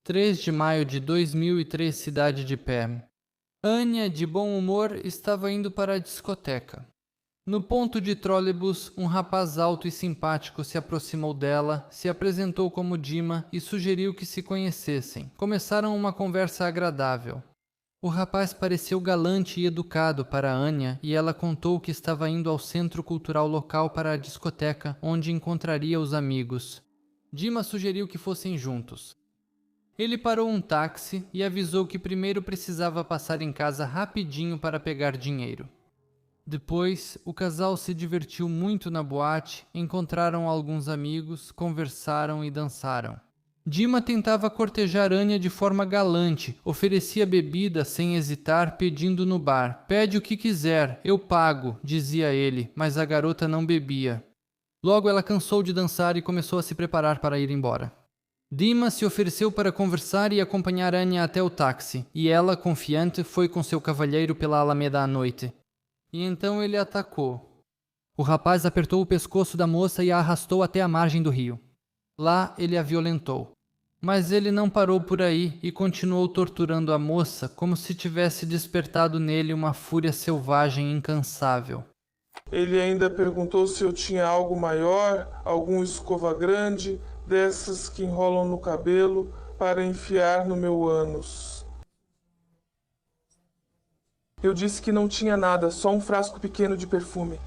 3 de maio de 2003, cidade de Perm. Anya, de bom humor, estava indo para a discoteca. No ponto de trolebus, um rapaz alto e simpático se aproximou dela, se apresentou como Dima e sugeriu que se conhecessem. Começaram uma conversa agradável. O rapaz pareceu galante e educado para Anya e ela contou que estava indo ao centro cultural local para a discoteca, onde encontraria os amigos. Dima sugeriu que fossem juntos. Ele parou um táxi e avisou que primeiro precisava passar em casa rapidinho para pegar dinheiro. Depois, o casal se divertiu muito na boate, encontraram alguns amigos, conversaram e dançaram. Dima tentava cortejar Anya de forma galante, oferecia bebida sem hesitar, pedindo no bar. "Pede o que quiser, eu pago", dizia ele, mas a garota não bebia. Logo ela cansou de dançar e começou a se preparar para ir embora. Dima se ofereceu para conversar e acompanhar Anya até o táxi, e ela, confiante, foi com seu cavalheiro pela Alameda à noite. E então ele atacou. O rapaz apertou o pescoço da moça e a arrastou até a margem do rio. Lá ele a violentou. Mas ele não parou por aí e continuou torturando a moça como se tivesse despertado nele uma fúria selvagem e incansável. Ele ainda perguntou se eu tinha algo maior, algum escova grande, dessas que enrolam no cabelo, para enfiar no meu ânus. Eu disse que não tinha nada, só um frasco pequeno de perfume.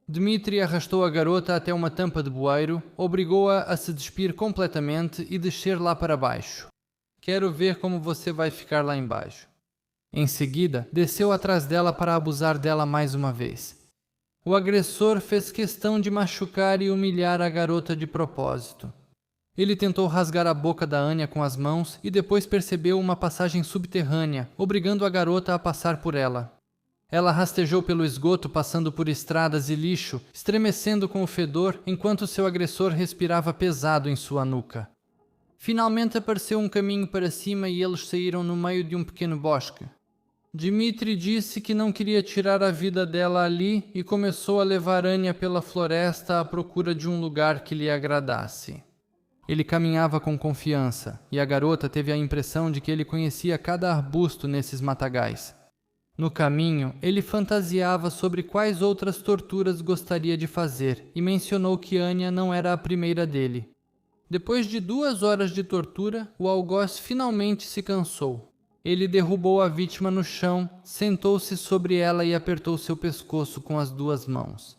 Dmitri arrastou a garota até uma tampa de bueiro, obrigou-a a se despir completamente e descer lá para baixo. "Quero ver como você vai ficar lá embaixo." Em seguida, desceu atrás dela para abusar dela mais uma vez. O agressor fez questão de machucar e humilhar a garota de propósito. Ele tentou rasgar a boca da Anya com as mãos e depois percebeu uma passagem subterrânea, obrigando a garota a passar por ela. Ela rastejou pelo esgoto, passando por estradas e lixo, estremecendo com o fedor, enquanto seu agressor respirava pesado em sua nuca. Finalmente apareceu um caminho para cima e eles saíram no meio de um pequeno bosque. Dmitri disse que não queria tirar a vida dela ali e começou a levar Anya pela floresta à procura de um lugar que lhe agradasse. Ele caminhava com confiança, e a garota teve a impressão de que ele conhecia cada arbusto nesses matagais. No caminho, ele fantasiava sobre quais outras torturas gostaria de fazer e mencionou que Anya não era a primeira dele. Depois de 2 horas de tortura, o algoz finalmente se cansou. Ele derrubou a vítima no chão, sentou-se sobre ela e apertou seu pescoço com as 2 mãos.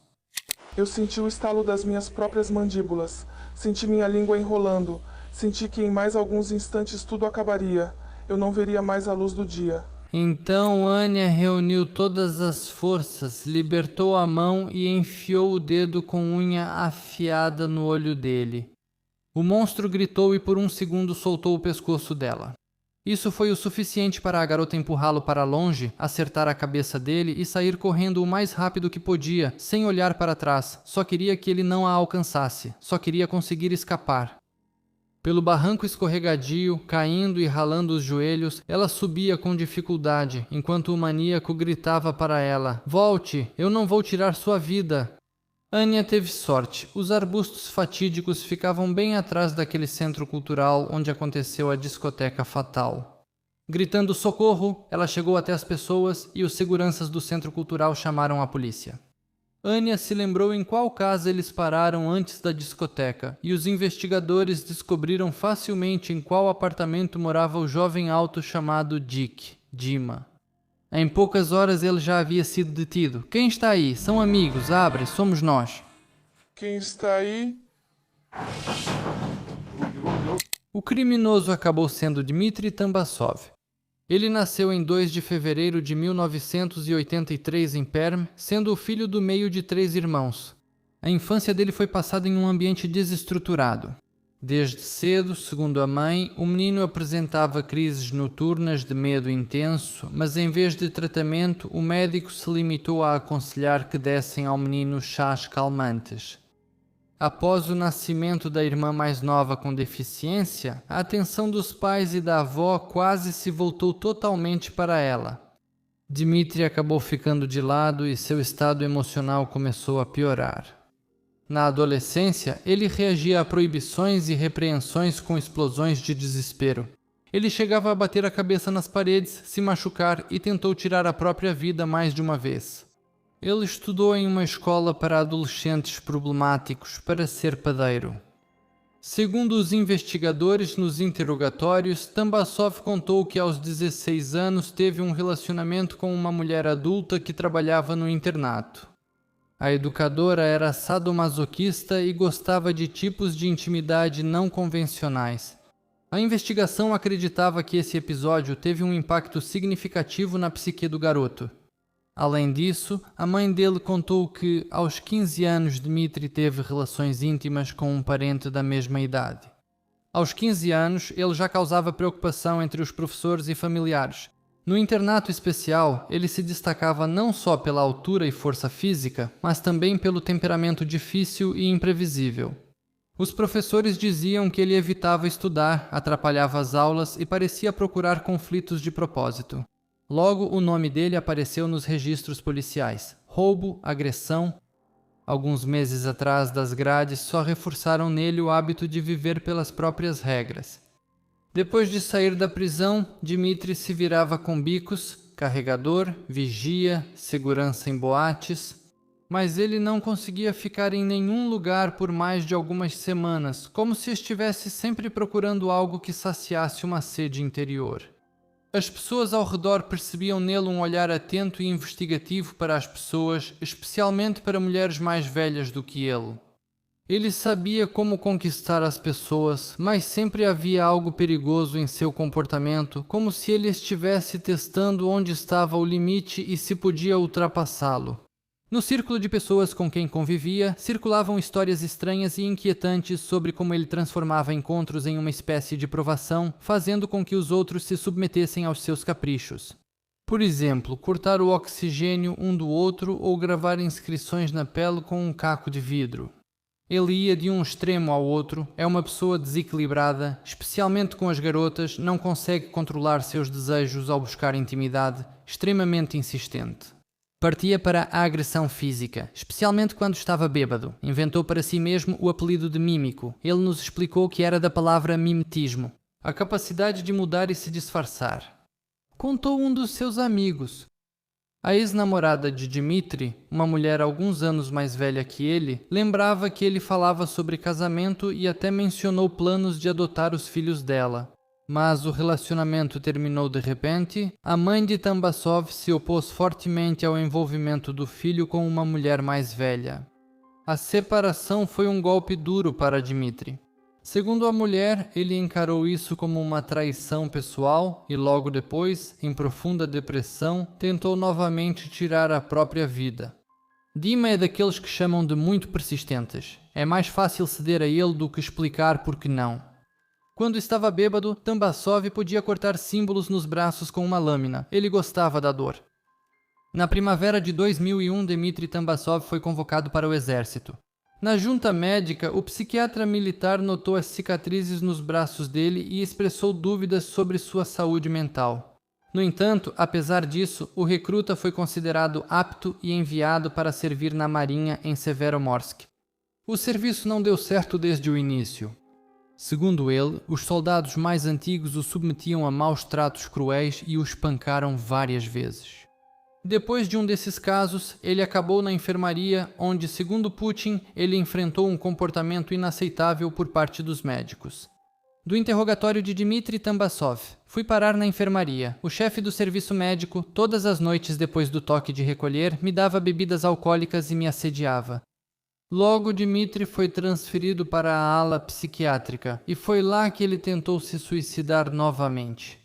Eu senti o estalo das minhas próprias mandíbulas, senti minha língua enrolando, senti que em mais alguns instantes tudo acabaria. Eu não veria mais a luz do dia. Então Anya reuniu todas as forças, libertou a mão e enfiou o dedo com unha afiada no olho dele. O monstro gritou e por um segundo soltou o pescoço dela. Isso foi o suficiente para a garota empurrá-lo para longe, acertar a cabeça dele e sair correndo o mais rápido que podia, sem olhar para trás. Só queria que ele não a alcançasse, só queria conseguir escapar. Pelo barranco escorregadio, caindo e ralando os joelhos, ela subia com dificuldade, enquanto o maníaco gritava para ela: "Volte, eu não vou tirar sua vida." Anya teve sorte. Os arbustos fatídicos ficavam bem atrás daquele centro cultural onde aconteceu a discoteca fatal. Gritando socorro, ela chegou até as pessoas e os seguranças do centro cultural chamaram a polícia. Anya se lembrou em qual casa eles pararam antes da discoteca, e os investigadores descobriram facilmente em qual apartamento morava o jovem alto chamado Dima. Em poucas horas ele já havia sido detido. "Quem está aí? São amigos, abre, somos nós." Quem está aí? O criminoso acabou sendo Dmitri Tambasov. Ele nasceu em 2 de fevereiro de 1983 em Perm, sendo o filho do meio de 3 irmãos. A infância dele foi passada em um ambiente desestruturado. Desde cedo, segundo a mãe, o menino apresentava crises noturnas de medo intenso, mas em vez de tratamento, o médico se limitou a aconselhar que dessem ao menino chás calmantes. Após o nascimento da irmã mais nova com deficiência, a atenção dos pais e da avó quase se voltou totalmente para ela. Dmitri acabou ficando de lado e seu estado emocional começou a piorar. Na adolescência, ele reagia a proibições e repreensões com explosões de desespero. Ele chegava a bater a cabeça nas paredes, se machucar e tentou tirar a própria vida mais de uma vez. Ele estudou em uma escola para adolescentes problemáticos para ser padeiro. Segundo os investigadores nos interrogatórios, Tambasov contou que aos 16 anos teve um relacionamento com uma mulher adulta que trabalhava no internato. A educadora era sadomasoquista e gostava de tipos de intimidade não convencionais. A investigação acreditava que esse episódio teve um impacto significativo na psique do garoto. Além disso, a mãe dele contou que, aos 15 anos, Dmitri teve relações íntimas com um parente da mesma idade. Aos 15 anos, ele já causava preocupação entre os professores e familiares. No internato especial, ele se destacava não só pela altura e força física, mas também pelo temperamento difícil e imprevisível. Os professores diziam que ele evitava estudar, atrapalhava as aulas e parecia procurar conflitos de propósito. Logo, o nome dele apareceu nos registros policiais. Roubo, agressão. Alguns meses atrás das grades só reforçaram nele o hábito de viver pelas próprias regras. Depois de sair da prisão, Dmitri se virava com bicos, carregador, vigia, segurança em boates, mas ele não conseguia ficar em nenhum lugar por mais de algumas semanas, como se estivesse sempre procurando algo que saciasse uma sede interior. As pessoas ao redor percebiam nele um olhar atento e investigativo para as pessoas, especialmente para mulheres mais velhas do que ele. Ele sabia como conquistar as pessoas, mas sempre havia algo perigoso em seu comportamento, como se ele estivesse testando onde estava o limite e se podia ultrapassá-lo. No círculo de pessoas com quem convivia, circulavam histórias estranhas e inquietantes sobre como ele transformava encontros em uma espécie de provação, fazendo com que os outros se submetessem aos seus caprichos. Por exemplo, cortar o oxigênio um do outro ou gravar inscrições na pele com um caco de vidro. Ele ia de um extremo ao outro, é uma pessoa desequilibrada, especialmente com as garotas, não consegue controlar seus desejos ao buscar intimidade, extremamente insistente. Partia para a agressão física, especialmente quando estava bêbado. Inventou para si mesmo o apelido de mímico. Ele nos explicou que era da palavra mimetismo, a capacidade de mudar e se disfarçar. Contou um dos seus amigos. A ex-namorada de Dmitri, uma mulher alguns anos mais velha que ele, lembrava que ele falava sobre casamento e até mencionou planos de adotar os filhos dela. Mas o relacionamento terminou de repente. A mãe de Tambasov se opôs fortemente ao envolvimento do filho com uma mulher mais velha. A separação foi um golpe duro para Dmitri. Segundo a mulher, ele encarou isso como uma traição pessoal e logo depois, em profunda depressão, tentou novamente tirar a própria vida. Dima é daqueles que chamam de muito persistentes. É mais fácil ceder a ele do que explicar por que não. Quando estava bêbado, Tambasov podia cortar símbolos nos braços com uma lâmina. Ele gostava da dor. Na primavera de 2001, Dmitri Tambasov foi convocado para o exército. Na junta médica, o psiquiatra militar notou as cicatrizes nos braços dele e expressou dúvidas sobre sua saúde mental. No entanto, apesar disso, o recruta foi considerado apto e enviado para servir na Marinha em Severomorsk. O serviço não deu certo desde o início. Segundo ele, os soldados mais antigos o submetiam a maus tratos cruéis e o espancaram várias vezes. Depois de um desses casos, ele acabou na enfermaria, onde, segundo Putin, ele enfrentou um comportamento inaceitável por parte dos médicos. Do interrogatório de Dmitri Tambasov, fui parar na enfermaria. O chefe do serviço médico, todas as noites depois do toque de recolher, me dava bebidas alcoólicas e me assediava. Logo, Dmitri foi transferido para a ala psiquiátrica e foi lá que ele tentou se suicidar novamente.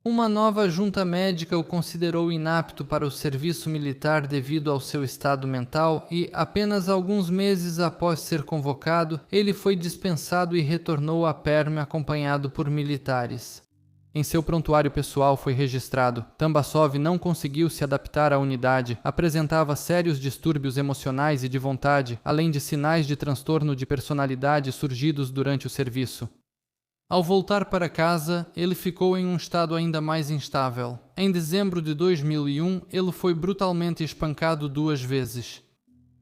Uma nova junta médica o considerou inapto para o serviço militar devido ao seu estado mental e, apenas alguns meses após ser convocado, ele foi dispensado e retornou a Perm acompanhado por militares. Em seu prontuário pessoal foi registrado: Tambasov não conseguiu se adaptar à unidade, apresentava sérios distúrbios emocionais e de vontade, além de sinais de transtorno de personalidade surgidos durante o serviço. Ao voltar para casa, ele ficou em um estado ainda mais instável. Em dezembro de 2001, ele foi brutalmente espancado 2 vezes.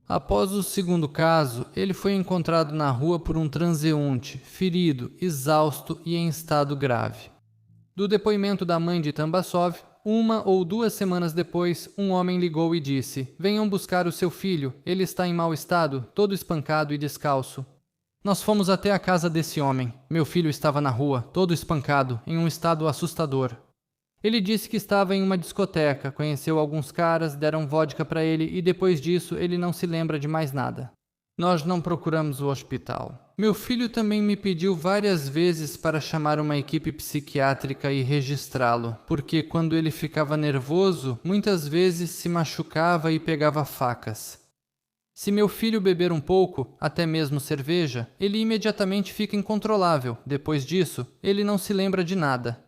Após o segundo caso, ele foi encontrado na rua por um transeunte, ferido, exausto e em estado grave. Do depoimento da mãe de Tambasov, 1 ou 2 semanas depois, um homem ligou e disse: "Venham buscar o seu filho, ele está em mau estado, todo espancado e descalço." Nós fomos até a casa desse homem. Meu filho estava na rua, todo espancado, em um estado assustador. Ele disse que estava em uma discoteca, conheceu alguns caras, deram vodka para ele e depois disso ele não se lembra de mais nada. Nós não procuramos o hospital. Meu filho também me pediu várias vezes para chamar uma equipe psiquiátrica e registrá-lo, porque quando ele ficava nervoso, muitas vezes se machucava e pegava facas. Se meu filho beber um pouco, até mesmo cerveja, ele imediatamente fica incontrolável. Depois disso, ele não se lembra de nada.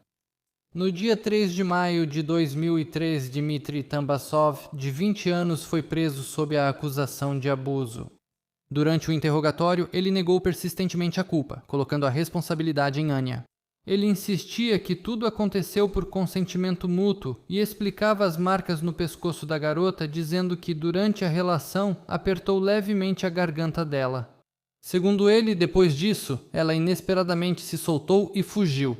No dia 3 de maio de 2003, Dmitry Tambasov, de 20 anos, foi preso sob a acusação de abuso. Durante o interrogatório, ele negou persistentemente a culpa, colocando a responsabilidade em Anya. Ele insistia que tudo aconteceu por consentimento mútuo e explicava as marcas no pescoço da garota, dizendo que durante a relação apertou levemente a garganta dela. Segundo ele, depois disso, ela inesperadamente se soltou e fugiu.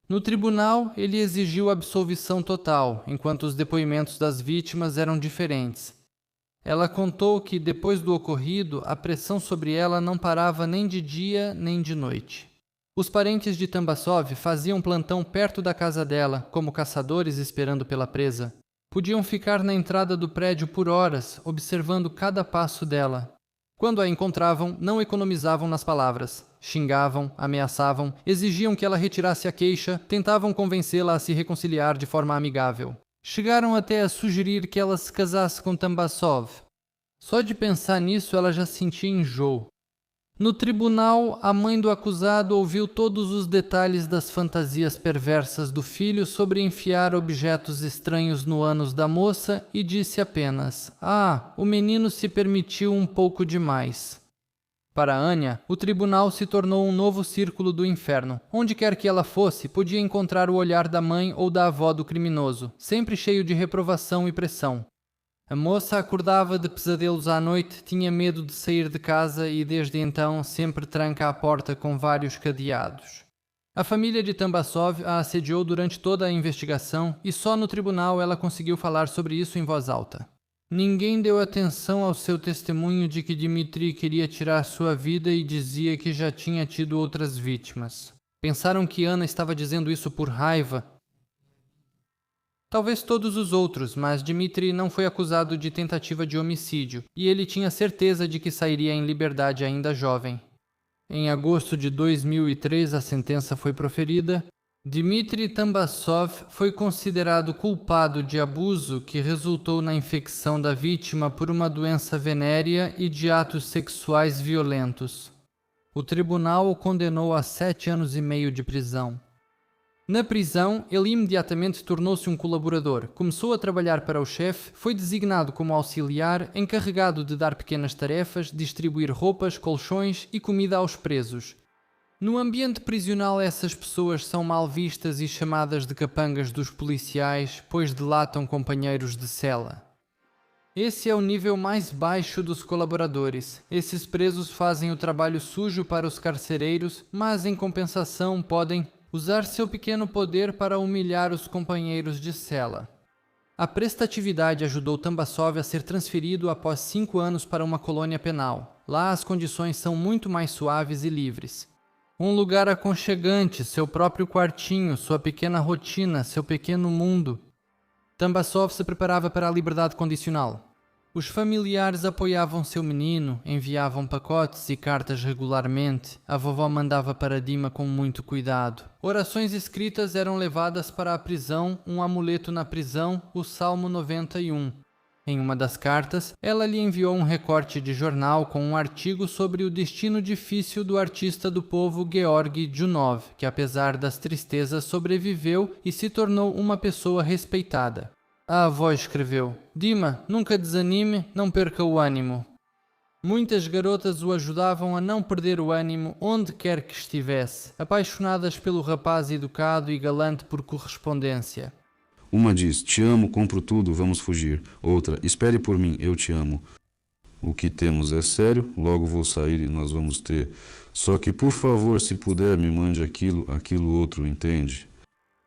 No tribunal, ele exigiu absolvição total, enquanto os depoimentos das vítimas eram diferentes. Ela contou que, depois do ocorrido, a pressão sobre ela não parava nem de dia nem de noite. Os parentes de Tambasov faziam plantão perto da casa dela, como caçadores esperando pela presa. Podiam ficar na entrada do prédio por horas, observando cada passo dela. Quando a encontravam, não economizavam nas palavras. Xingavam, ameaçavam, exigiam que ela retirasse a queixa, tentavam convencê-la a se reconciliar de forma amigável. Chegaram até a sugerir que ela se casasse com Tambasov. Só de pensar nisso ela já sentia enjoo. No tribunal, a mãe do acusado ouviu todos os detalhes das fantasias perversas do filho sobre enfiar objetos estranhos no ânus da moça e disse apenas: "Ah, o menino se permitiu um pouco demais." Para Anya, o tribunal se tornou um novo círculo do inferno. Onde quer que ela fosse, podia encontrar o olhar da mãe ou da avó do criminoso, sempre cheio de reprovação e pressão. A moça acordava de pesadelos à noite, tinha medo de sair de casa e desde então sempre tranca a porta com vários cadeados. A família de Tambasov a assediou durante toda a investigação e só no tribunal ela conseguiu falar sobre isso em voz alta. Ninguém deu atenção ao seu testemunho de que Dmitry queria tirar sua vida e dizia que já tinha tido outras vítimas. Pensaram que Ana estava dizendo isso por raiva. Talvez todos os outros, mas Dmitry não foi acusado de tentativa de homicídio, e ele tinha certeza de que sairia em liberdade ainda jovem. Em agosto de 2003, a sentença foi proferida. Dmitry Tambasov foi considerado culpado de abuso que resultou na infecção da vítima por uma doença venérea e de atos sexuais violentos. O tribunal o condenou a 7 anos e meio de prisão. Na prisão, ele imediatamente tornou-se um colaborador, começou a trabalhar para o chefe, foi designado como auxiliar, encarregado de dar pequenas tarefas, distribuir roupas, colchões e comida aos presos. No ambiente prisional, essas pessoas são mal vistas e chamadas de capangas dos policiais, pois delatam companheiros de cela. Esse é o nível mais baixo dos colaboradores. Esses presos fazem o trabalho sujo para os carcereiros, mas em compensação podem usar seu pequeno poder para humilhar os companheiros de cela. A prestatividade ajudou Tambasov a ser transferido após 5 anos para uma colônia penal. Lá as condições são muito mais suaves e livres. Um lugar aconchegante, seu próprio quartinho, sua pequena rotina, seu pequeno mundo. Tambasov se preparava para a liberdade condicional. Os familiares apoiavam seu menino, enviavam pacotes e cartas regularmente. A vovó mandava para Dima com muito cuidado. Orações escritas eram levadas para a prisão, um amuleto na prisão, o Salmo 91. Em uma das cartas, ela lhe enviou um recorte de jornal com um artigo sobre o destino difícil do artista do povo Georgy Junov, que apesar das tristezas sobreviveu e se tornou uma pessoa respeitada. A avó escreveu: "Dima, nunca desanime, não perca o ânimo." Muitas garotas o ajudavam a não perder o ânimo onde quer que estivesse, apaixonadas pelo rapaz educado e galante por correspondência. Uma diz: "Te amo, compro tudo, vamos fugir." Outra: "Espere por mim, eu te amo." O que temos é sério, logo vou sair e nós vamos ter. Só que, por favor, se puder, me mande aquilo outro, entende?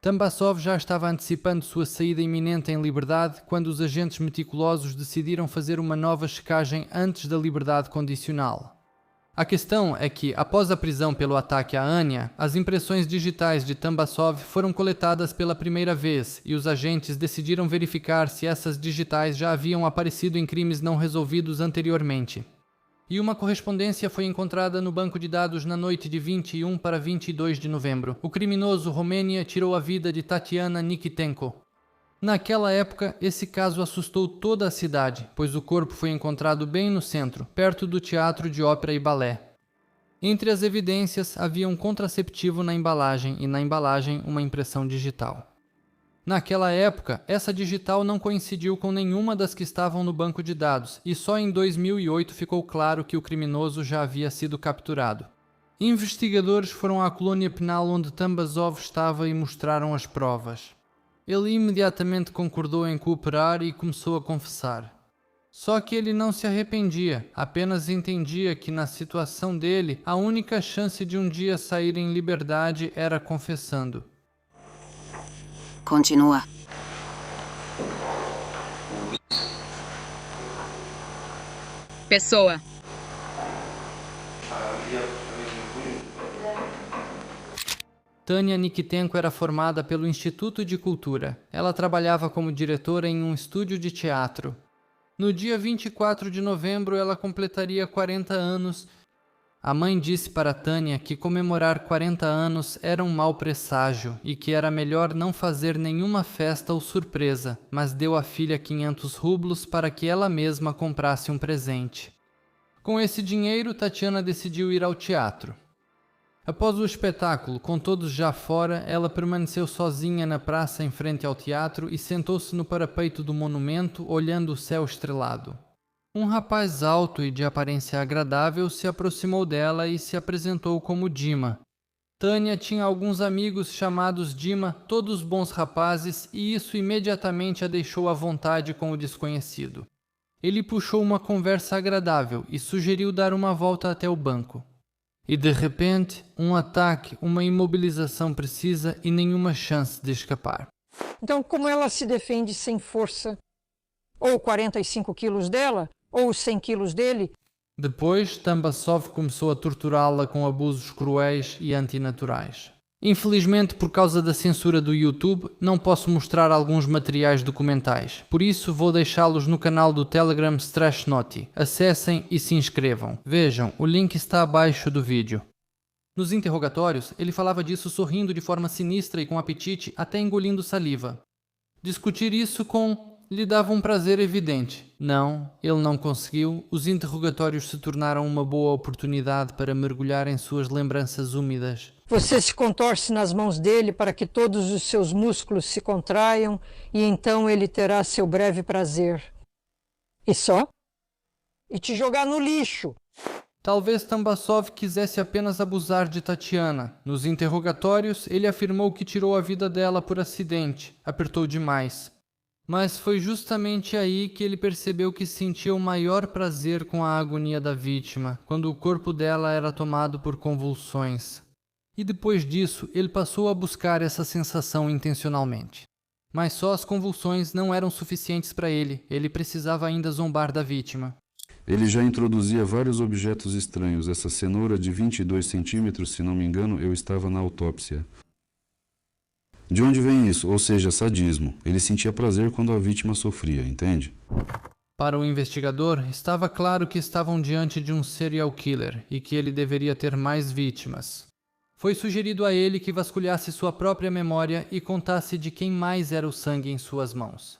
Tambasov já estava antecipando sua saída iminente em liberdade quando os agentes meticulosos decidiram fazer uma nova checagem antes da liberdade condicional. A questão é que, após a prisão pelo ataque à Anya, as impressões digitais de Tambasov foram coletadas pela primeira vez e os agentes decidiram verificar se essas digitais já haviam aparecido em crimes não resolvidos anteriormente. E uma correspondência foi encontrada no banco de dados na noite de 21 para 22 de novembro. O criminoso Romênia tirou a vida de Tatiana Nikitenko. Naquela época, esse caso assustou toda a cidade, pois o corpo foi encontrado bem no centro, perto do teatro de ópera e balé. Entre as evidências, havia um contraceptivo na embalagem e na embalagem uma impressão digital. Naquela época, essa digital não coincidiu com nenhuma das que estavam no banco de dados, e só em 2008 ficou claro que o criminoso já havia sido capturado. Investigadores foram à colônia penal onde Tambasov estava e mostraram as provas. Ele imediatamente concordou em cooperar e começou a confessar. Só que ele não se arrependia, apenas entendia que na situação dele, a única chance de um dia sair em liberdade era confessando. Continua. Pessoa. Tânia Nikitenko era formada pelo Instituto de Cultura. Ela trabalhava como diretora em um estúdio de teatro. No dia 24 de novembro, ela completaria 40 anos. A mãe disse para Tânia que comemorar 40 anos era um mau presságio e que era melhor não fazer nenhuma festa ou surpresa, mas deu à filha 500 rublos para que ela mesma comprasse um presente. Com esse dinheiro, Tatiana decidiu ir ao teatro. Após o espetáculo, com todos já fora, ela permaneceu sozinha na praça em frente ao teatro e sentou-se no parapeito do monumento, olhando o céu estrelado. Um rapaz alto e de aparência agradável se aproximou dela e se apresentou como Dima. Tânia tinha alguns amigos chamados Dima, todos bons rapazes, e isso imediatamente a deixou à vontade com o desconhecido. Ele puxou uma conversa agradável e sugeriu dar uma volta até o banco. E de repente, um ataque, uma imobilização precisa e nenhuma chance de escapar. Então, como ela se defende sem força? Ou 45 quilos dela, ou os 100 quilos dele? Depois, Tambasov começou a torturá-la com abusos cruéis e antinaturais. Infelizmente, por causa da censura do YouTube, não posso mostrar alguns materiais documentais. Por isso, vou deixá-los no canal do Telegram Strashnoti. Acessem e se inscrevam. Vejam, o link está abaixo do vídeo. Nos interrogatórios, ele falava disso sorrindo de forma sinistra e com apetite, até engolindo saliva. Discutir isso lhe dava um prazer evidente. Não, ele não conseguiu. Os interrogatórios se tornaram uma boa oportunidade para mergulhar em suas lembranças úmidas. Você se contorce nas mãos dele para que todos os seus músculos se contraiam e então ele terá seu breve prazer. E só? E te jogar no lixo. Talvez Tambasov quisesse apenas abusar de Tatiana. Nos interrogatórios, ele afirmou que tirou a vida dela por acidente. Apertou demais. Mas foi justamente aí que ele percebeu que sentia o maior prazer com a agonia da vítima, quando o corpo dela era tomado por convulsões. E depois disso, ele passou a buscar essa sensação intencionalmente. Mas só as convulsões não eram suficientes para ele. Ele precisava ainda zombar da vítima. Ele já introduzia vários objetos estranhos. Essa cenoura de 22 centímetros, se não me engano, eu estava na autópsia. De onde vem isso? Ou seja, sadismo. Ele sentia prazer quando a vítima sofria, entende? Para o investigador, estava claro que estavam diante de um serial killer e que ele deveria ter mais vítimas. Foi sugerido a ele que vasculhasse sua própria memória e contasse de quem mais era o sangue em suas mãos.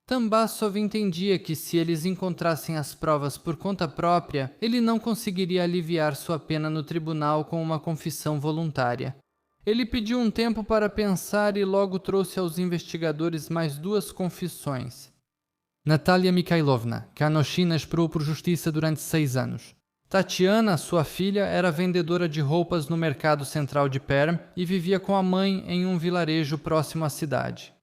Tambasov entendia que se eles encontrassem as provas por conta própria, ele não conseguiria aliviar sua pena no tribunal com uma confissão voluntária. Ele pediu um tempo para pensar e logo trouxe aos investigadores mais 2 confissões. Natalia Mikhailovna, Kanoshina esperou por justiça durante 6 anos. Tatiana, sua filha, era vendedora de roupas no mercado central de Perm e vivia com a mãe em um vilarejo próximo à cidade.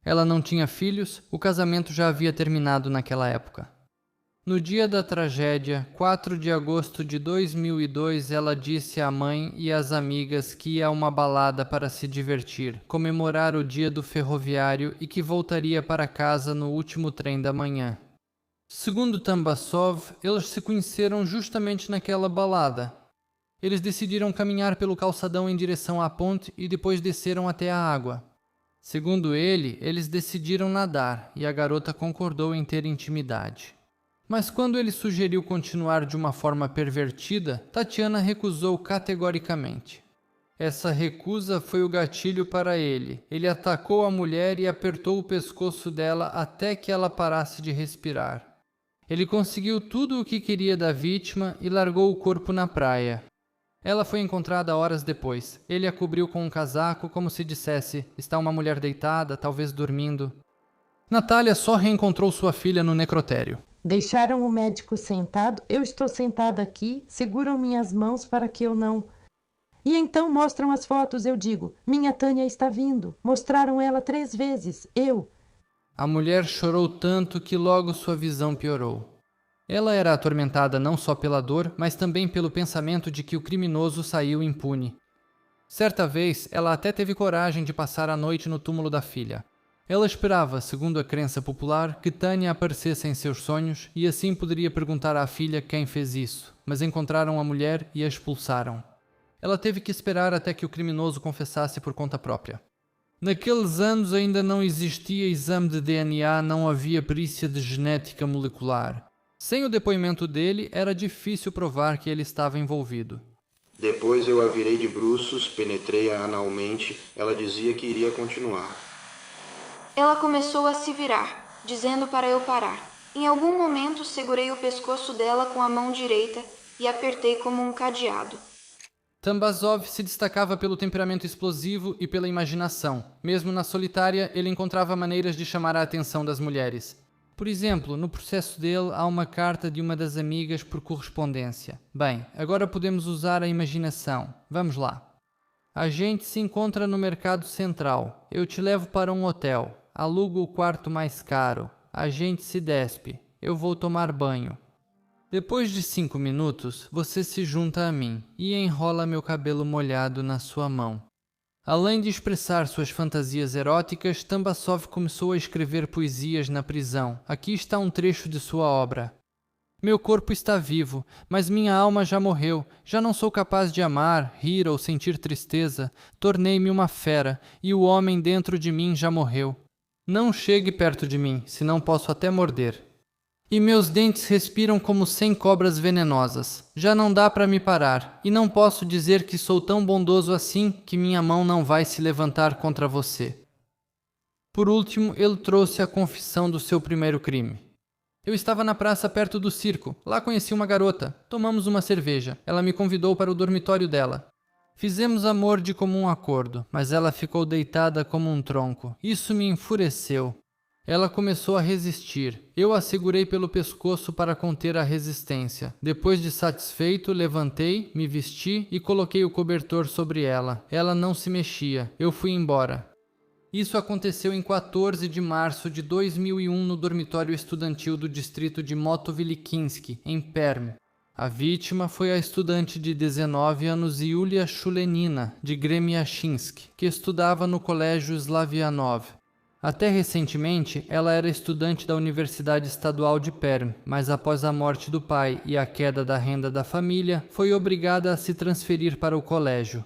Ela não tinha filhos, o casamento já havia terminado naquela época. No dia da tragédia, 4 de agosto de 2002, ela disse à mãe e às amigas que ia a uma balada para se divertir, comemorar o dia do ferroviário e que voltaria para casa no último trem da manhã. Segundo Tambasov, eles se conheceram justamente naquela balada. Eles decidiram caminhar pelo calçadão em direção à ponte e depois desceram até a água. Segundo ele, eles decidiram nadar e a garota concordou em ter intimidade. Mas quando ele sugeriu continuar de uma forma pervertida, Tatiana recusou categoricamente. Essa recusa foi o gatilho para ele. Ele atacou a mulher e apertou o pescoço dela até que ela parasse de respirar. Ele conseguiu tudo o que queria da vítima e largou o corpo na praia. Ela foi encontrada horas depois. Ele a cobriu com um casaco, como se dissesse: está uma mulher deitada, talvez dormindo. Natália só reencontrou sua filha no necrotério. Deixaram o médico sentado, eu estou sentada aqui, seguram minhas mãos para que eu não... E então mostram as fotos, eu digo, minha Tânia está vindo. Mostraram ela 3 vezes, eu. A mulher chorou tanto que logo sua visão piorou. Ela era atormentada não só pela dor, mas também pelo pensamento de que o criminoso saiu impune. Certa vez, ela até teve coragem de passar a noite no túmulo da filha. Ela esperava, segundo a crença popular, que Tânia aparecesse em seus sonhos e assim poderia perguntar à filha quem fez isso, mas encontraram a mulher e a expulsaram. Ela teve que esperar até que o criminoso confessasse por conta própria. Naqueles anos ainda não existia exame de DNA, não havia perícia de genética molecular. Sem o depoimento dele, era difícil provar que ele estava envolvido. Depois eu a virei de bruços, penetrei-a analmente, ela dizia que iria continuar. Ela começou a se virar, dizendo para eu parar. Em algum momento, segurei o pescoço dela com a mão direita e apertei como um cadeado. Tambasov se destacava pelo temperamento explosivo e pela imaginação. Mesmo na solitária, ele encontrava maneiras de chamar a atenção das mulheres. Por exemplo, no processo dele há uma carta de uma das amigas por correspondência. Bem, agora podemos usar a imaginação. Vamos lá. A gente se encontra no Mercado Central. Eu te levo para um hotel. Alugo o quarto mais caro. A gente se despe. Eu vou tomar banho. Depois de 5 minutos, você se junta a mim e enrola meu cabelo molhado na sua mão. Além de expressar suas fantasias eróticas, Tambasov começou a escrever poesias na prisão. Aqui está um trecho de sua obra. Meu corpo está vivo, mas minha alma já morreu. Já não sou capaz de amar, rir ou sentir tristeza. Tornei-me uma fera, e o homem dentro de mim já morreu. Não chegue perto de mim, senão posso até morder. E meus dentes respiram como 100 cobras venenosas. Já não dá para me parar, e não posso dizer que sou tão bondoso assim que minha mão não vai se levantar contra você. Por último, ele trouxe a confissão do seu primeiro crime. Eu estava na praça perto do circo. Lá conheci uma garota. Tomamos uma cerveja. Ela me convidou para o dormitório dela. Fizemos amor de comum acordo, mas ela ficou deitada como um tronco. Isso me enfureceu. Ela começou a resistir. Eu a segurei pelo pescoço para conter a resistência. Depois de satisfeito, levantei, me vesti e coloquei o cobertor sobre ela. Ela não se mexia. Eu fui embora. Isso aconteceu em 14 de março de 2001 no dormitório estudantil do distrito de Motovilikinsky, em Perm. A vítima foi a estudante de 19 anos Yulia Shulenina, de Gremiashinsk, que estudava no colégio Slavianov. Até recentemente, ela era estudante da Universidade Estadual de Perm, mas após a morte do pai e a queda da renda da família, foi obrigada a se transferir para o colégio.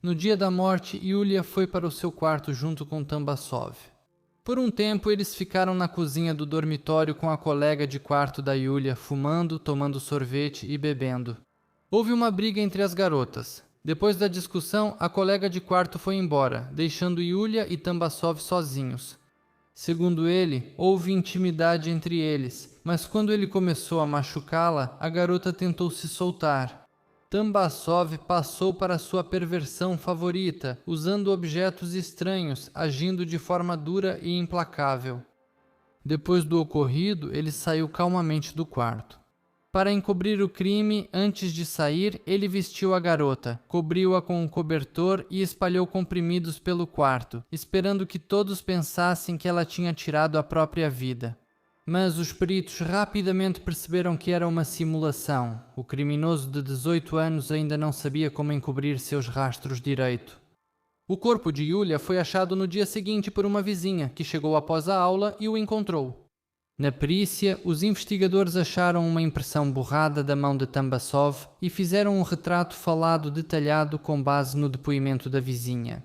No dia da morte, Yulia foi para o seu quarto junto com Tambasov. Por um tempo, eles ficaram na cozinha do dormitório com a colega de quarto da Yulia, fumando, tomando sorvete e bebendo. Houve uma briga entre as garotas. Depois da discussão, a colega de quarto foi embora, deixando Yulia e Tambasov sozinhos. Segundo ele, houve intimidade entre eles, mas quando ele começou a machucá-la, a garota tentou se soltar. Tambasov passou para sua perversão favorita, usando objetos estranhos, agindo de forma dura e implacável. Depois do ocorrido, ele saiu calmamente do quarto. Para encobrir o crime, antes de sair, ele vestiu a garota, cobriu-a com um cobertor e espalhou comprimidos pelo quarto, esperando que todos pensassem que ela tinha tirado a própria vida. Mas os peritos rapidamente perceberam que era uma simulação. O criminoso de 18 anos ainda não sabia como encobrir seus rastros direito. O corpo de Yulia foi achado no dia seguinte por uma vizinha, que chegou após a aula e o encontrou. Na perícia, os investigadores acharam uma impressão borrada da mão de Tambasov e fizeram um retrato falado detalhado com base no depoimento da vizinha.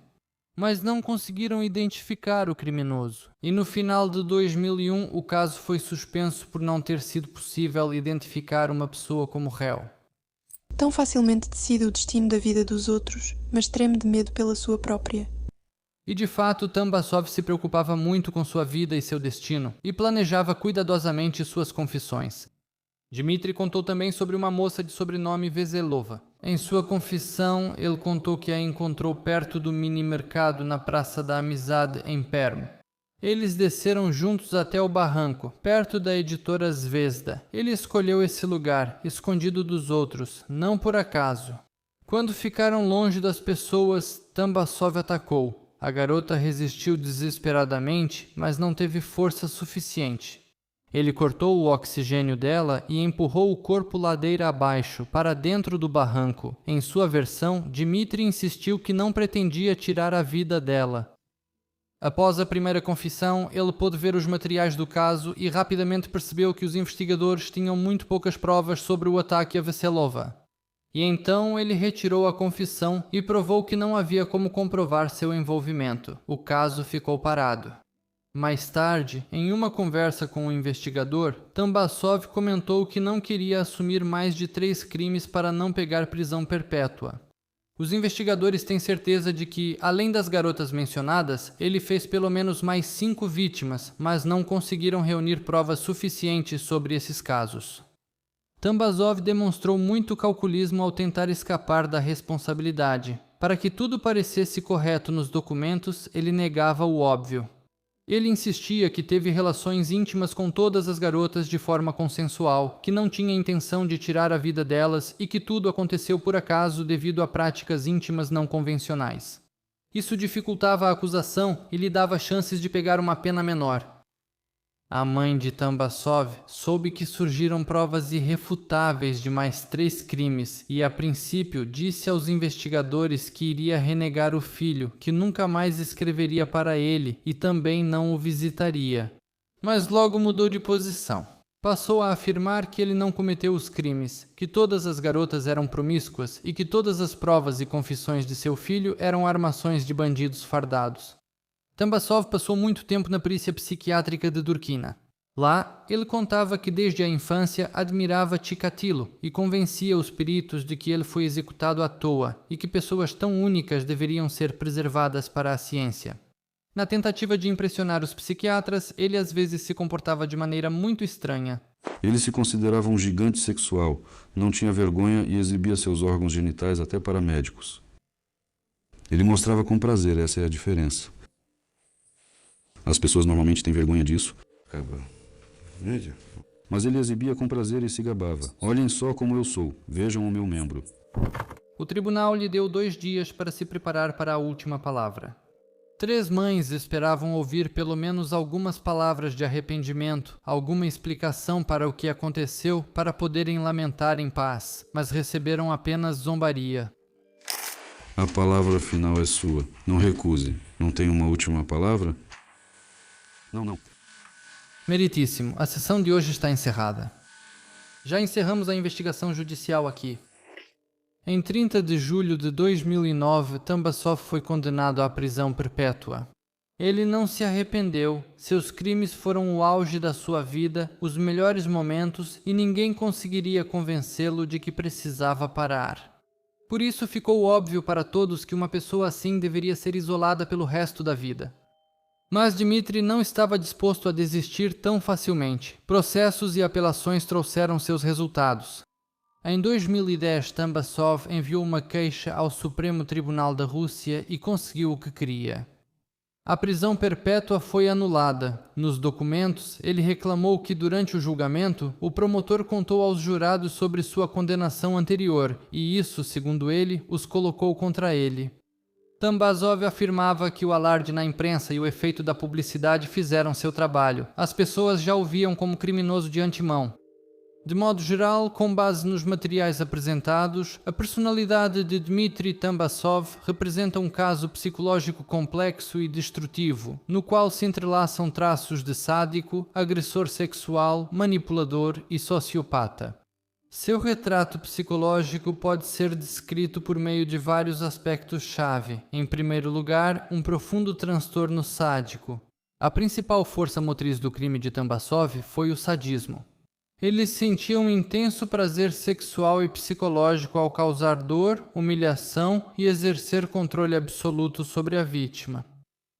Mas não conseguiram identificar o criminoso, e no final de 2001 o caso foi suspenso por não ter sido possível identificar uma pessoa como réu. Tão facilmente decide o destino da vida dos outros, mas treme de medo pela sua própria. E de fato, Tambasov se preocupava muito com sua vida e seu destino, e planejava cuidadosamente suas confissões. Dmitri contou também sobre uma moça de sobrenome Veselova. Em sua confissão, ele contou que a encontrou perto do mini-mercado na Praça da Amizade, em Perm. Eles desceram juntos até o barranco, perto da editora Zvezda. Ele escolheu esse lugar, escondido dos outros, não por acaso. Quando ficaram longe das pessoas, Tambasov atacou. A garota resistiu desesperadamente, mas não teve força suficiente. Ele cortou o oxigênio dela e empurrou o corpo ladeira abaixo, para dentro do barranco. Em sua versão, Dmitri insistiu que não pretendia tirar a vida dela. Após a primeira confissão, ele pôde ver os materiais do caso e rapidamente percebeu que os investigadores tinham muito poucas provas sobre o ataque a Veselova. E então ele retirou a confissão e provou que não havia como comprovar seu envolvimento. O caso ficou parado. Mais tarde, em uma conversa com o investigador, Tambasov comentou que não queria assumir mais de 3 crimes para não pegar prisão perpétua. Os investigadores têm certeza de que, além das garotas mencionadas, ele fez pelo menos mais 5 vítimas, mas não conseguiram reunir provas suficientes sobre esses casos. Tambasov demonstrou muito calculismo ao tentar escapar da responsabilidade. Para que tudo parecesse correto nos documentos, ele negava o óbvio. Ele insistia que teve relações íntimas com todas as garotas de forma consensual, que não tinha intenção de tirar a vida delas e que tudo aconteceu por acaso devido a práticas íntimas não convencionais. Isso dificultava a acusação e lhe dava chances de pegar uma pena menor. A mãe de Tambasov soube que surgiram provas irrefutáveis de mais 3 crimes e, a princípio, disse aos investigadores que iria renegar o filho, que nunca mais escreveria para ele e também não o visitaria. Mas logo mudou de posição. Passou a afirmar que ele não cometeu os crimes, que todas as garotas eram promíscuas e que todas as provas e confissões de seu filho eram armações de bandidos fardados. Tambasov passou muito tempo na perícia psiquiátrica de Durkina. Lá, ele contava que desde a infância admirava Chikatilo e convencia os peritos de que ele foi executado à toa e que pessoas tão únicas deveriam ser preservadas para a ciência. Na tentativa de impressionar os psiquiatras, ele às vezes se comportava de maneira muito estranha. Ele se considerava um gigante sexual, não tinha vergonha e exibia seus órgãos genitais até para médicos. Ele mostrava com prazer, essa é a diferença. As pessoas normalmente têm vergonha disso. Mas ele exibia com prazer e se gabava. Olhem só como eu sou, vejam o meu membro. O tribunal lhe deu 2 dias para se preparar para a última palavra. 3 mães esperavam ouvir pelo menos algumas palavras de arrependimento, alguma explicação para o que aconteceu para poderem lamentar em paz, mas receberam apenas zombaria. A palavra final é sua. Não recuse. Não tem uma última palavra? Não. Meritíssimo, a sessão de hoje está encerrada. Já encerramos a investigação judicial aqui. Em 30 de julho de 2009, Tambasov foi condenado à prisão perpétua. Ele não se arrependeu, seus crimes foram o auge da sua vida, os melhores momentos, e ninguém conseguiria convencê-lo de que precisava parar. Por isso ficou óbvio para todos que uma pessoa assim deveria ser isolada pelo resto da vida. Mas Dmitri não estava disposto a desistir tão facilmente. Processos e apelações trouxeram seus resultados. Em 2010, Tambasov enviou uma queixa ao Supremo Tribunal da Rússia e conseguiu o que queria. A prisão perpétua foi anulada. Nos documentos, ele reclamou que durante o julgamento, o promotor contou aos jurados sobre sua condenação anterior e isso, segundo ele, os colocou contra ele. Tambasov afirmava que o alarde na imprensa e o efeito da publicidade fizeram seu trabalho. As pessoas já o viam como criminoso de antemão. De modo geral, com base nos materiais apresentados, a personalidade de Dmitry Tambasov representa um caso psicológico complexo e destrutivo, no qual se entrelaçam traços de sádico, agressor sexual, manipulador e sociopata. Seu retrato psicológico pode ser descrito por meio de vários aspectos-chave. Em primeiro lugar, um profundo transtorno sádico. A principal força motriz do crime de Tambasov foi o sadismo. Ele sentia um intenso prazer sexual e psicológico ao causar dor, humilhação e exercer controle absoluto sobre a vítima.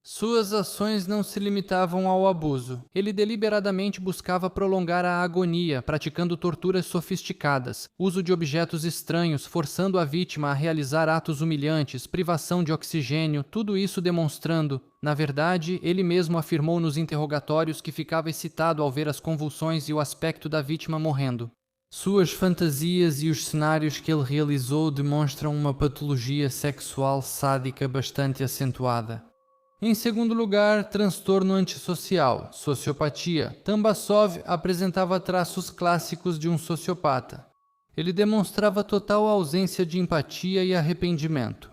Suas ações não se limitavam ao abuso. Ele deliberadamente buscava prolongar a agonia, praticando torturas sofisticadas, uso de objetos estranhos, forçando a vítima a realizar atos humilhantes, privação de oxigênio, tudo isso demonstrando. Na verdade, ele mesmo afirmou nos interrogatórios que ficava excitado ao ver as convulsões e o aspecto da vítima morrendo. Suas fantasias e os cenários que ele realizou demonstram uma patologia sexual sádica bastante acentuada. Em segundo lugar, transtorno antissocial, sociopatia. Tambasov apresentava traços clássicos de um sociopata. Ele demonstrava total ausência de empatia e arrependimento.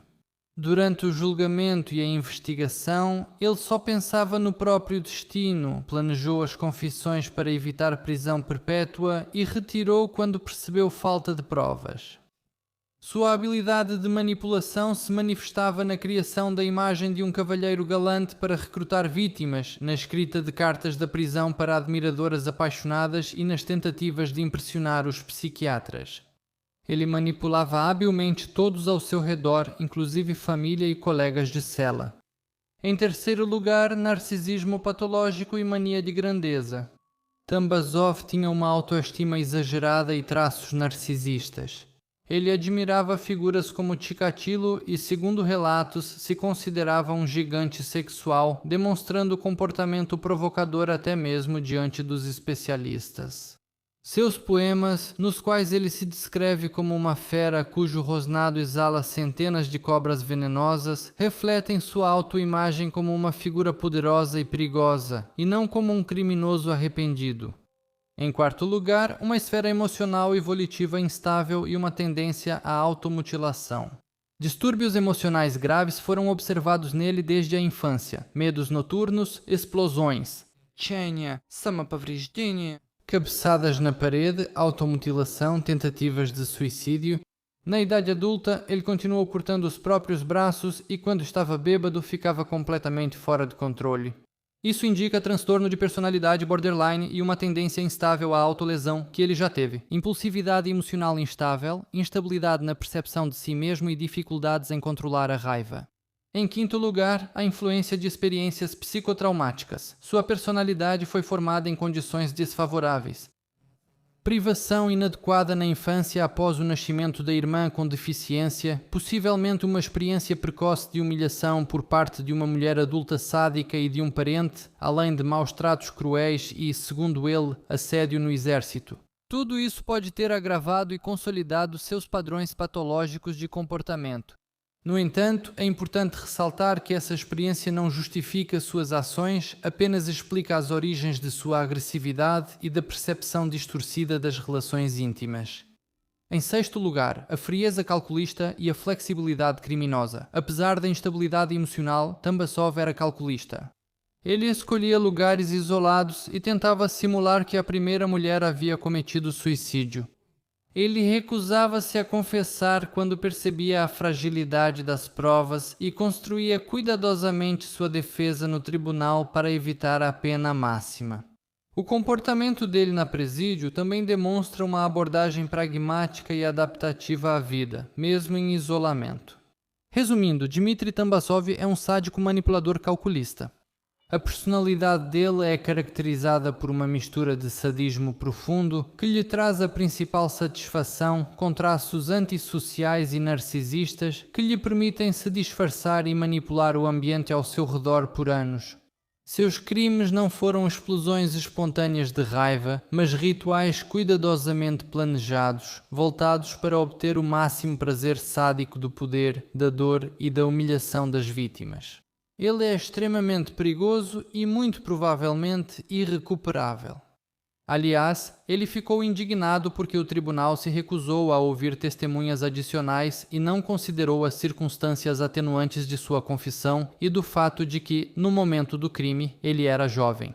Durante o julgamento e a investigação, ele só pensava no próprio destino, planejou as confissões para evitar prisão perpétua e retirou quando percebeu falta de provas. Sua habilidade de manipulação se manifestava na criação da imagem de um cavalheiro galante para recrutar vítimas, na escrita de cartas da prisão para admiradoras apaixonadas e nas tentativas de impressionar os psiquiatras. Ele manipulava habilmente todos ao seu redor, inclusive família e colegas de cela. Em terceiro lugar, narcisismo patológico e mania de grandeza. Tambasov tinha uma autoestima exagerada e traços narcisistas. Ele admirava figuras como Chikatilo e, segundo relatos, se considerava um gigante sexual, demonstrando comportamento provocador até mesmo diante dos especialistas. Seus poemas, nos quais ele se descreve como uma fera cujo rosnado exala centenas de cobras venenosas, refletem sua autoimagem como uma figura poderosa e perigosa, e não como um criminoso arrependido. Em quarto lugar, uma esfera emocional e volitiva instável e uma tendência à automutilação. Distúrbios emocionais graves foram observados nele desde a infância. Medos noturnos, explosões, cabeçadas na parede, automutilação, tentativas de suicídio. Na idade adulta, ele continuou cortando os próprios braços e, quando estava bêbado, ficava completamente fora de controle. Isso indica transtorno de personalidade borderline e uma tendência instável à autolesão que ele já teve. Impulsividade emocional instável, instabilidade na percepção de si mesmo e dificuldades em controlar a raiva. Em quinto lugar, a influência de experiências psicotraumáticas. Sua personalidade foi formada em condições desfavoráveis. Privação inadequada na infância após o nascimento da irmã com deficiência, possivelmente uma experiência precoce de humilhação por parte de uma mulher adulta sádica e de um parente, além de maus tratos cruéis e, segundo ele, assédio no exército. Tudo isso pode ter agravado e consolidado seus padrões patológicos de comportamento. No entanto, é importante ressaltar que essa experiência não justifica suas ações, apenas explica as origens de sua agressividade e da percepção distorcida das relações íntimas. Em sexto lugar, a frieza calculista e a flexibilidade criminosa. Apesar da instabilidade emocional, Tambasov era calculista. Ele escolhia lugares isolados e tentava simular que a primeira mulher havia cometido suicídio. Ele recusava-se a confessar quando percebia a fragilidade das provas e construía cuidadosamente sua defesa no tribunal para evitar a pena máxima. O comportamento dele na presídio também demonstra uma abordagem pragmática e adaptativa à vida, mesmo em isolamento. Resumindo, Dmitry Tambasov é um sádico manipulador calculista. A personalidade dele é caracterizada por uma mistura de sadismo profundo que lhe traz a principal satisfação, com traços antissociais e narcisistas que lhe permitem se disfarçar e manipular o ambiente ao seu redor por anos. Seus crimes não foram explosões espontâneas de raiva, mas rituais cuidadosamente planejados, voltados para obter o máximo prazer sádico do poder, da dor e da humilhação das vítimas. Ele é extremamente perigoso e muito provavelmente irrecuperável. Aliás, ele ficou indignado porque o tribunal se recusou a ouvir testemunhas adicionais e não considerou as circunstâncias atenuantes de sua confissão e do fato de que, no momento do crime, ele era jovem.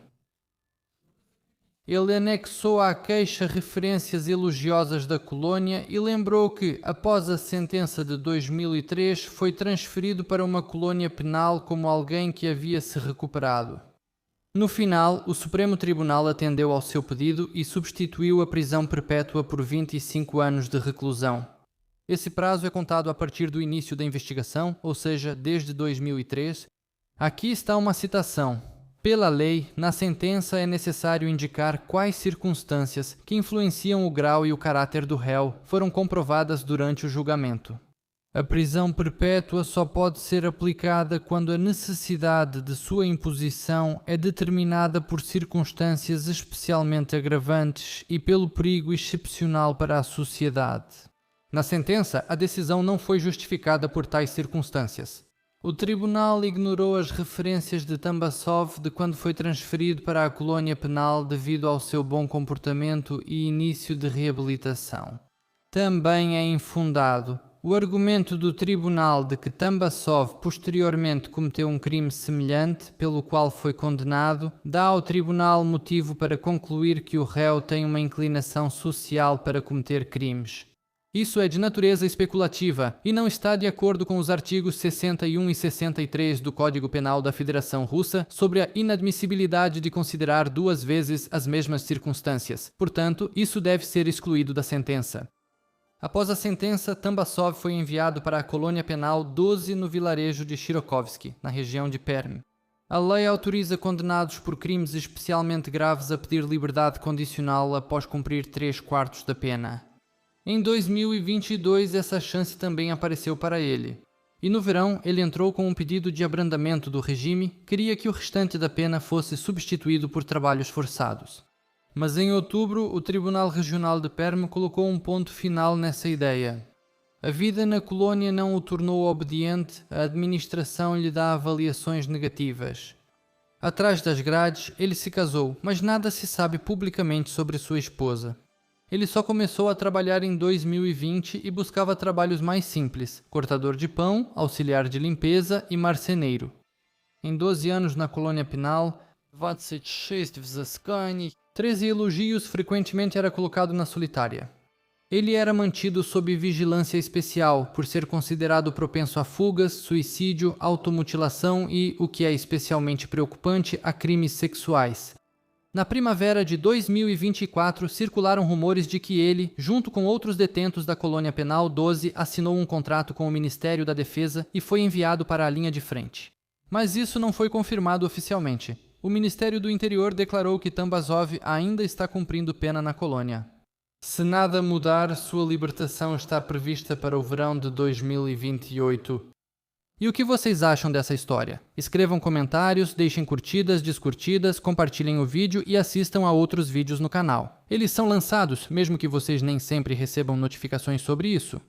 Ele anexou à queixa referências elogiosas da colônia e lembrou que, após a sentença de 2003, foi transferido para uma colônia penal como alguém que havia se recuperado. No final, o Supremo Tribunal atendeu ao seu pedido e substituiu a prisão perpétua por 25 anos de reclusão. Esse prazo é contado a partir do início da investigação, ou seja, desde 2003. Aqui está uma citação. Pela lei, na sentença é necessário indicar quais circunstâncias que influenciam o grau e o caráter do réu foram comprovadas durante o julgamento. A prisão perpétua só pode ser aplicada quando a necessidade de sua imposição é determinada por circunstâncias especialmente agravantes e pelo perigo excepcional para a sociedade. Na sentença, a decisão não foi justificada por tais circunstâncias. O tribunal ignorou as referências de Tambasov de quando foi transferido para a colônia penal devido ao seu bom comportamento e início de reabilitação. Também é infundado o argumento do tribunal de que Tambasov posteriormente cometeu um crime semelhante, pelo qual foi condenado, dá ao tribunal motivo para concluir que o réu tem uma inclinação social para cometer crimes. Isso é de natureza especulativa e não está de acordo com os artigos 61 e 63 do Código Penal da Federação Russa sobre a inadmissibilidade de considerar duas vezes as mesmas circunstâncias. Portanto, isso deve ser excluído da sentença. Após a sentença, Tambasov foi enviado para a colônia penal 12 no vilarejo de Shirokovsky, na região de Perm. A lei autoriza condenados por crimes especialmente graves a pedir liberdade condicional após cumprir 3/4 da pena. Em 2022, essa chance também apareceu para ele. E no verão, ele entrou com um pedido de abrandamento do regime, queria que o restante da pena fosse substituído por trabalhos forçados. Mas em outubro, o Tribunal Regional de Perm colocou um ponto final nessa ideia. A vida na colônia não o tornou obediente, a administração lhe dá avaliações negativas. Atrás das grades, ele se casou, mas nada se sabe publicamente sobre sua esposa. Ele só começou a trabalhar em 2020 e buscava trabalhos mais simples, cortador de pão, auxiliar de limpeza e marceneiro. Em 12 anos na colônia penal, 26 взысканий, 13 elogios, frequentemente era colocado na solitária. Ele era mantido sob vigilância especial por ser considerado propenso a fugas, suicídio, automutilação e, o que é especialmente preocupante, a crimes sexuais. Na primavera de 2024, circularam rumores de que ele, junto com outros detentos da colônia penal 12, assinou um contrato com o Ministério da Defesa e foi enviado para a linha de frente. Mas isso não foi confirmado oficialmente. O Ministério do Interior declarou que Tambasov ainda está cumprindo pena na colônia. Se nada mudar, sua libertação está prevista para o verão de 2028. E o que vocês acham dessa história? Escrevam comentários, deixem curtidas, descurtidas, compartilhem o vídeo e assistam a outros vídeos no canal. Eles são lançados, mesmo que vocês nem sempre recebam notificações sobre isso.